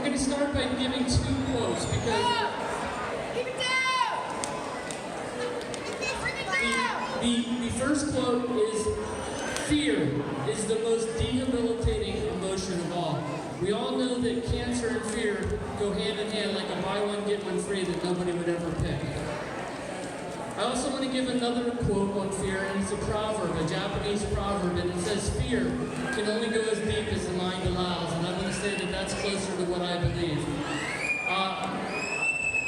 going to start by giving two quotes because the first quote is, "Fear is the most debilitating emotion of all." We all know that cancer and fear go hand in hand like a buy one, get one free that nobody would ever pick. I also want to give another quote on fear, and it's a proverb, a Japanese proverb, and it says, "Fear can only go as deep as the mind allows," and I'm going to say that that's closer to what I believe.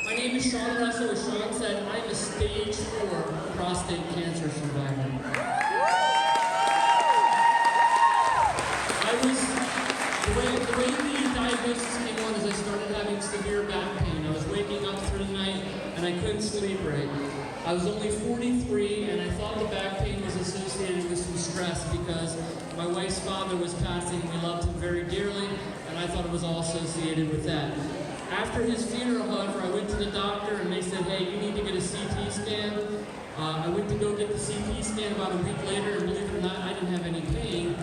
My name is Shawn Russell. As Shawn said, I'm a stage 4 prostate cancer survivor. The way the diagnosis came on is I started having severe back pain. I was waking up through the night and I couldn't sleep right. I was only 43 and I thought the back pain was associated with some stress because my wife's father was passing. We loved him very dearly and I thought it was all associated with that. After his funeral, however, I went to the doctor and they said, "Hey, you need to get a CT scan." I went to go get the CT scan about a week later, and believe it or not, I didn't have any pain.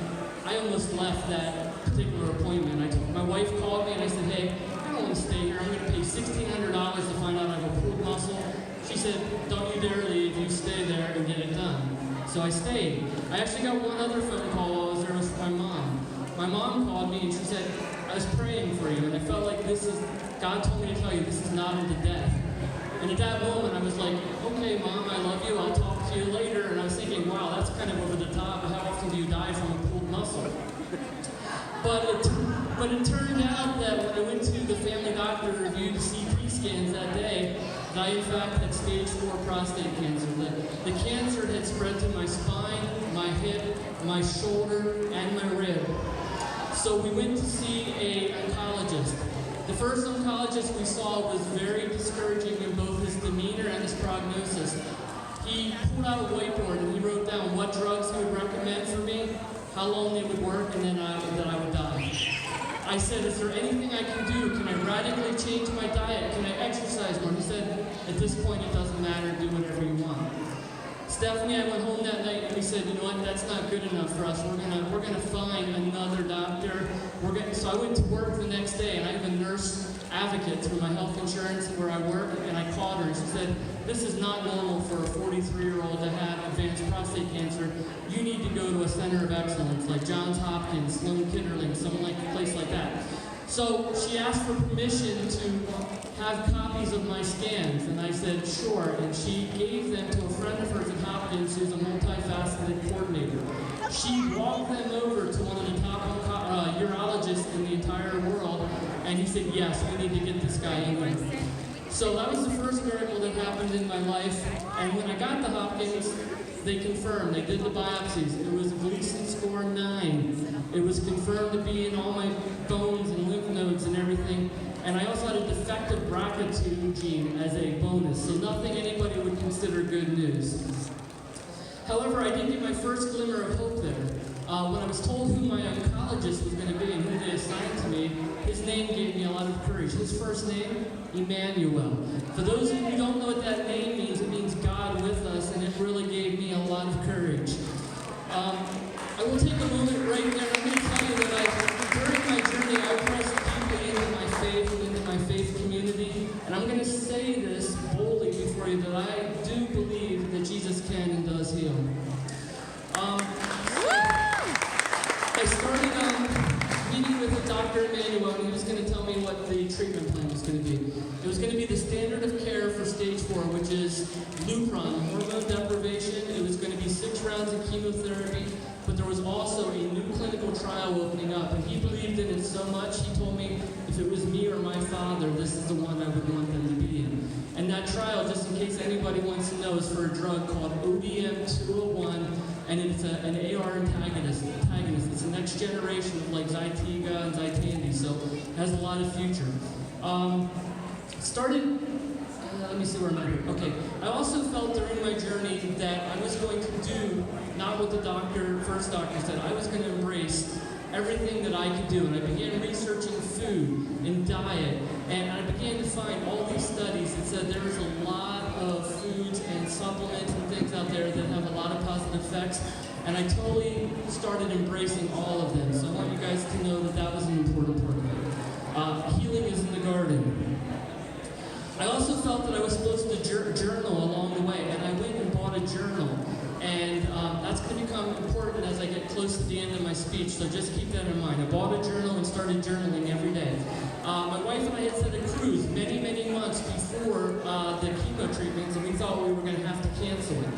I almost left that particular appointment. My wife called me and I said, "Hey, I don't want to stay here. I'm going to pay $1,600 to find out I have a pulled muscle." She said, "Don't you dare leave. You stay there and get it done." So I stayed. I actually got one other phone call while I was there with my mom. My mom called me and she said, "I was praying for you, and I felt like God told me to tell you this is not unto death." And at that moment, I was like, "Okay, Mom, I love you. I'll talk to you later." And I was thinking, wow, that's kind of over the top. How often do you die from a pulled muscle? But it turned out that when I went to the family doctor to review the CT scans that day, that I in fact had stage 4 prostate cancer. The cancer had spread to my spine, my hip, my shoulder, and my rib. So we went to see an oncologist. The first oncologist we saw was very discouraging in both his demeanor and his prognosis. He pulled out a whiteboard and he wrote down what drugs he would recommend for me, how long they would work, and then that I would die. I said, "Is there anything I can do? Can I radically change my diet? Can I exercise more?" He said, "At this point it doesn't matter, do whatever you want." Stephanie, I went home that night and we said, "You know what, that's not good enough for us. We're gonna find another doctor." So I went to work the next day, and I have a nurse advocate through my health insurance where I work, and I called her and she said, "This is not normal for a 43-year-old to have advanced prostate cancer. You need to go to a center of excellence like Johns Hopkins, Sloan Kettering, some place like that." So she asked for permission to have copies of my scans, and I said, "Sure," and she gave them to a friend of hers at Hopkins who's a multifaceted coordinator. She walked them over to one of the top urologists in the entire world, and he said, "Yes, we need to get this guy in here." So that was the first miracle that happened in my life, and when I got to Hopkins, they confirmed, they did the biopsies. It was a Gleason score 9. It was confirmed to be in all my bones and lymph nodes and everything. And I also had a defective BRCA2 gene as a bonus, so nothing anybody would consider good news. However, I did get my first glimmer of hope there. When I was told who my oncologist was going to be and who they assigned to me, his name gave me a lot of courage. His first name, Emmanuel. For those of you who don't know what that name means, it means God with us, and it really gave me a lot of courage. I will take a moment right there. I'm going to tell you that during my journey, I pressed deeply into my faith and into my faith community, and I'm going to say this boldly before you that I do believe that Jesus can and does heal. I started meeting with Dr. Emmanuel, and he was going to tell me what the treatment plan was going to be. It was going to be the standard of care for stage 4, which is Lupron, hormone deprivation. It was going to be 6 rounds of chemotherapy, but there was also a new clinical trial opening up, and he believed in it so much, he told me if it was me or my father, this is the one I would want them to be in. And that trial, just in case anybody wants to know, is for a drug called ODM-201, and it's an AR antagonist. It's the next generation of like Zytiga and Zytandi, so it has a lot of future. Let me see where I'm at here. Okay, I also felt during my journey that I was going to do not what the first doctor said. I was going to embrace everything that I could do, and I began researching food and diet, and I began to find all these studies that said there is a lot of foods and supplements and things out there that have a lot of positive effects, and I totally started embracing all of them. So I want you guys to know that that was an important part of it. Healing is was supposed to journal along the way, and I went and bought a journal. And that's going to become important as I get close to the end of my speech, so just keep that in mind. I bought a journal and started journaling every day. My wife and I had set a cruise many, many months before the chemo treatments, and we thought we were going to have to cancel it.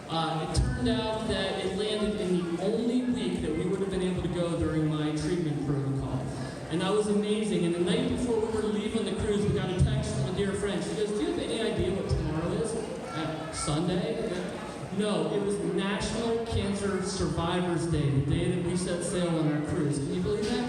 It turned out that it landed in the only week that we would have been able to go during my treatment protocol. And that was amazing. And the night before we were to leave on the cruise, we got a text from a dear friend. She goes, "Do you have any idea what tomorrow is?" Sunday? No, it was National Cancer Survivors Day, the day that we set sail on our cruise. Can you believe that?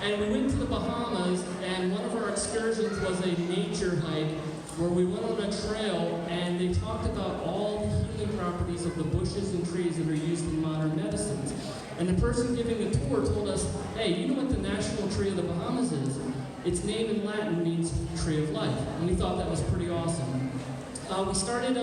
And we went to the Bahamas, and one of our excursions was a nature hike where we went on a trail, and they talked about all the healing properties of the bushes and trees that are used in modern medicines. And the person giving the tour told us, "Hey, you know what the national tree of the Bahamas is? Its name in Latin means tree of life." And we thought that was pretty awesome. We started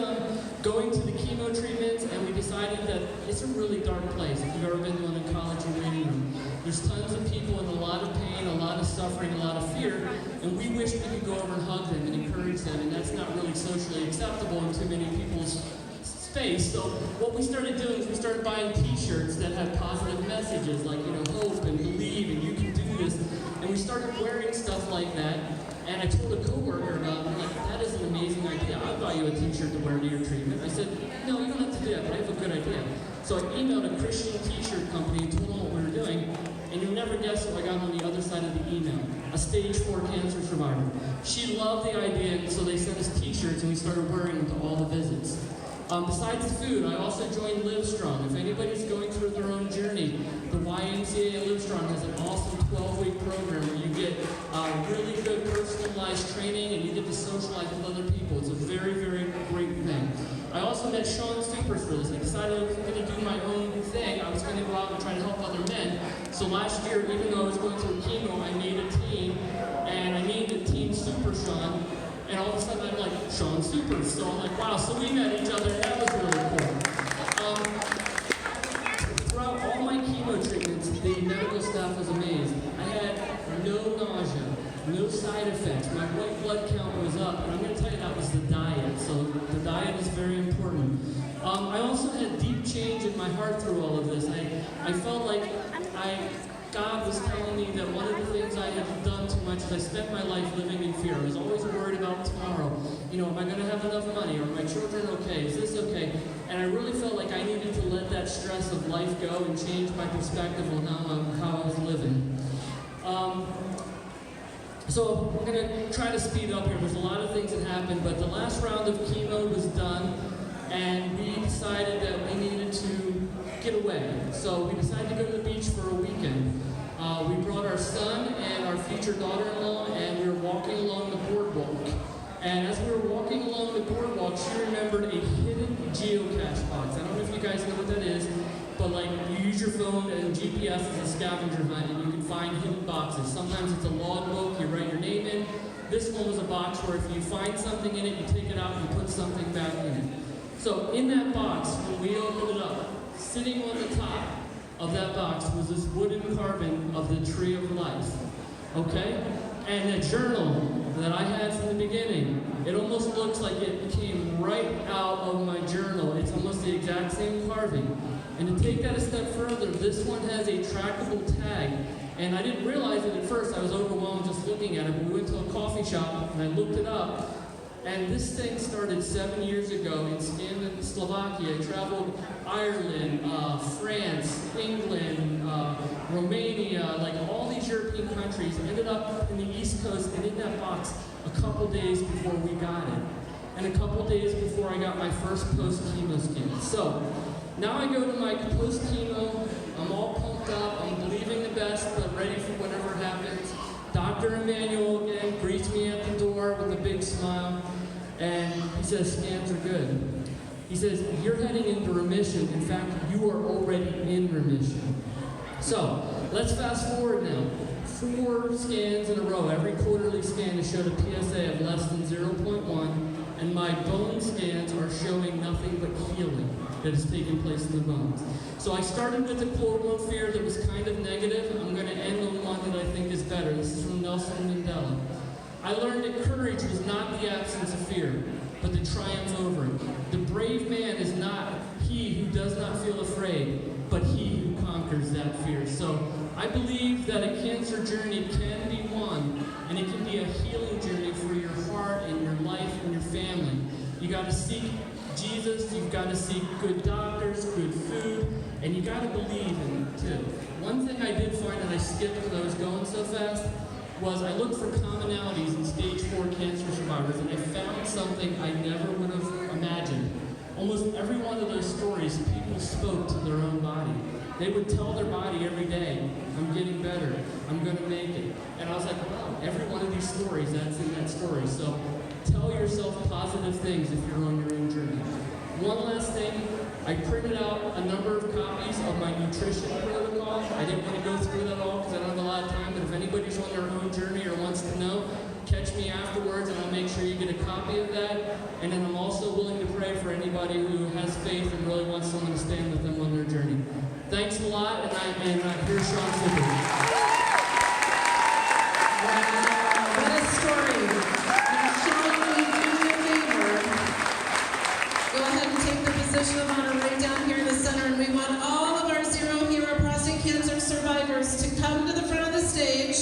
going to the chemo treatments, and we decided that it's a really dark place. If you've ever been to an oncology waiting room, there's tons of people in a lot of pain, a lot of suffering, a lot of fear, and we wish we could go over and hug them and encourage them, and that's not really socially acceptable in too many people's space. So what we started doing is we started buying t-shirts that had positive messages like, hope and believe and you can do this, and we started wearing stuff like that. And I told a coworker about it, like, "That is an amazing idea. I'll buy you a t-shirt to wear to your treatment." I said, "No, you don't have to do that, but I have a good idea." So I emailed a Christian t-shirt company and told them what we were doing, and you'll never guess what I got on the other side of the email. A stage 4 cancer survivor. She loved the idea, and so they sent us t-shirts, and we started wearing them to all the visits. Besides food, I also joined Livestrong. If anybody's going through their own journey, the YMCA and Livestrong has an awesome 12-week program where you get really good personalized training and you get to socialize with other people. It's a very, very great thing. I also met Shawn super for this. I decided I was going to do my own thing. I was going to go out and try to help other men. So last year, even though I was going through chemo, I made a team, and I named it Team Super Shawn. And all of a sudden, I'm like, Shawn Super. So I'm like, wow. So we met each other, and that was really cool. Throughout all my chemo treatments, the medical staff was amazed. I had no nausea, no side effects. My white blood count was up, and I'm going to tell you that was the diet. So the diet is very important. I also had deep change in my heart through all of this. I felt like God was telling me that one of the things I had done too much is I spent my life living in fear. I was always worried about tomorrow. Am I going to have enough money? Are my children okay? Is this okay? And I really felt like I needed to let that stress of life go and change my perspective on how I was living. So I'm going to try to speed up here. There's a lot of things that happened, but the last round of chemo was done, and we decided that we needed to get away. So we decided to go to the beach for a weekend. We brought our son and our future daughter-in-law, and we were walking along the boardwalk. And as we were walking along the boardwalk, she remembered a hidden geocache box. I don't know if you guys know what that is, but you use your phone and GPS is a scavenger hunt, and you can find hidden boxes. Sometimes it's a logbook, you write your name in. This one was a box where if you find something in it, you take it out and you put something back in it. So in that box, when we opened it up, sitting on the top of that box was this wooden carving of the tree of life. Okay? And the journal that I had from the beginning, it almost looks like it came right out of my journal. It's almost the exact same carving. And to take that a step further, this one has a trackable tag. And I didn't realize it at first. I was overwhelmed just looking at it. But we went to a coffee shop and I looked it up. And this thing started 7 years ago in Slovakia. I traveled Ireland, France, England, Romania, all these European countries. Ended up in the East Coast and in that box a couple days before we got it. And a couple days before I got my first post-chemo scan. So now I go to my post-chemo. I'm all pumped up. I'm believing the best, but ready for whatever happens. Dr. Emmanuel again greets me at the door with a big smile, and he says, "Scans are good." He says, "You're heading into remission. In fact, you are already in remission." So let's fast forward now. 4 scans in a row. Every quarterly scan has showed a PSA of less than 0.1, and my bone scans are showing nothing but healing that has taken place in the bones. So I started with the quote on fear that was kind of negative. I'm going to end on one that I think is better. This is from Nelson Mandela. I learned that courage was not the absence of fear. but to triumph over it. The brave man is not he who does not feel afraid, but he who conquers that fear. So I believe that a cancer journey can be won, and it can be a healing journey for your heart and your life and your family. You got to seek Jesus, you've got to seek good doctors, good food, and you got to believe in it too. One thing I did find that I skipped because I was going so fast was I looked for commonalities in stage 4 cancer survivors, and I found something I never would have imagined. Almost every one of those stories, people spoke to their own body. They would tell their body every day, I'm getting better, I'm going to make it. And I was like, wow, every one of these stories, that's in that story. So tell yourself positive things if you're on your own journey. One last thing, I printed out a number of copies of my nutrition protocol. I didn't want to go through that all because I don't have a lot of time, but if anybody's on their own journey or wants to know, catch me afterwards and I'll make sure you get a copy of that. And then I'm also willing to pray for anybody who has faith and really wants someone to stand with them on their journey. Thanks a lot, and here's Shawn. What a story. Now, Shawn, will you do me a favor? Go ahead and take the position of honor right down here in the center, and we want all of our Zero Hero prostate cancer survivors to come to the front of the stage,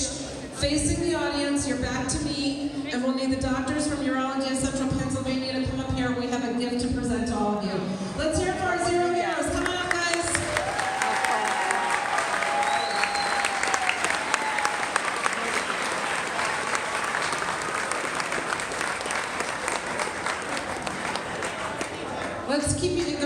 facing the audience, your back to me, and we'll need the doctors from Urology of Central Pennsylvania to come up here. We have a gift to present to all of you. Let's hear it for our Zero Heroes. Come on up, guys. Let's keep it